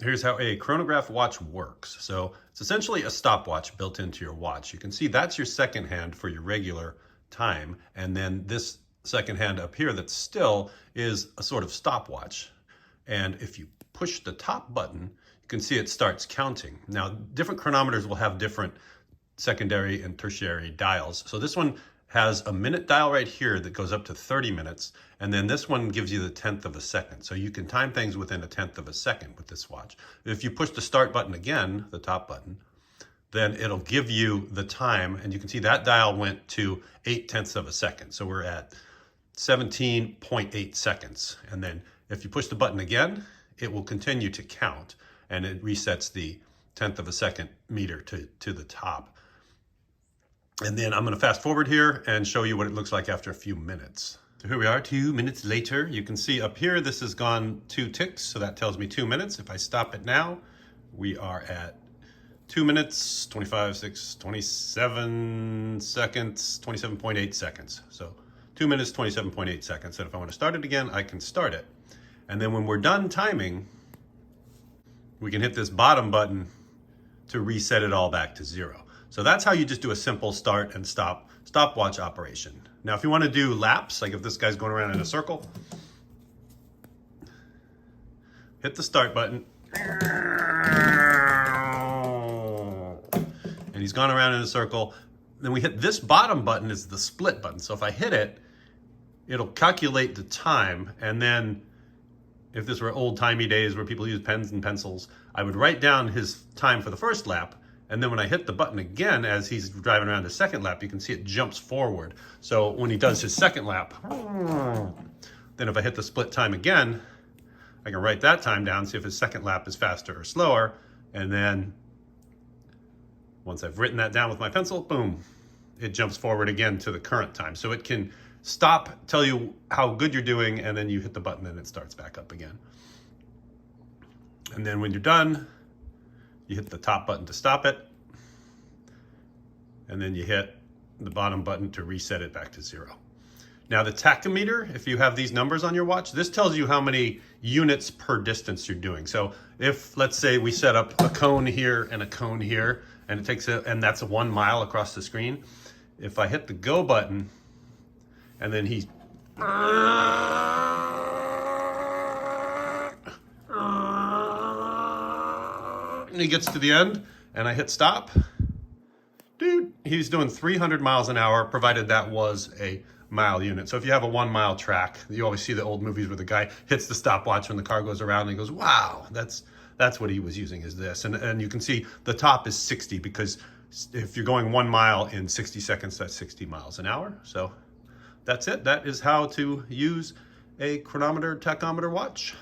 Here's how a chronograph watch works. So it's essentially a stopwatch built into your watch. You can see that's your second hand for your regular time. And then this second hand up here that's still is a sort of stopwatch. And if you push the top button, you can see it starts counting. Now, different chronometers will have different secondary and tertiary dials. So this one has a minute dial right here that goes up to 30 minutes. And then this one gives you the 1/10 of a second. So you can time things within a 1/10 of a second with this watch. If you push the start button again, the top button, then it'll give you the time. And you can see that dial went to 8/10 of a second. So we're at 17.8 seconds. And then if you push the button again, it will continue to count. And it resets the 1/10 of a second meter to the top. And then I'm going to fast forward here and show you what it looks like after a few minutes. So here we are 2 minutes later. You can see up here, this has gone 2 ticks. So that tells me 2 minutes. If I stop it now, we are at 2 minutes, 25, 6, 27 seconds, 27.8 seconds. So 2 minutes, 27.8 seconds. And if I want to start it again, I can start it. And then when we're done timing, we can hit this bottom button to reset it all back to 0. So that's how you just do a simple start and stopwatch operation. Now, if you want to do laps, like if this guy's going around in a circle, hit the start button. And he's gone around in a circle. Then we hit this bottom button is the split button. So if I hit it, it'll calculate the time. And then if this were old-timey days where people use pens and pencils, I would write down his time for the first lap. And then when I hit the button again, as he's driving around the second lap, you can see it jumps forward. So when he does his second lap, then if I hit the split time again, I can write that time down, see if his second lap is faster or slower. And then once I've written that down with my pencil, boom, it jumps forward again to the current time. So it can stop, tell you how good you're doing, and then you hit the button and it starts back up again. And then when you're done, you hit the top button to stop it, and then you hit the bottom button to reset it back to 0. Now the tachymeter, if you have these numbers on your watch, this tells you how many units per distance you're doing. So if, let's say we set up a cone here and a cone here, and and that's 1 mile across the screen. If I hit the go button, and then he gets to the end, and I hit stop, dude, he's doing 300 miles an hour, provided that was a mile unit. So if you have a 1 mile track, you always see the old movies where the guy hits the stopwatch when the car goes around and he goes, wow, that's what he was using is this. And you can see the top is 60 because if you're going 1 mile in 60 seconds, that's 60 miles an hour. So that's it. That is how to use a chronometer tachometer watch.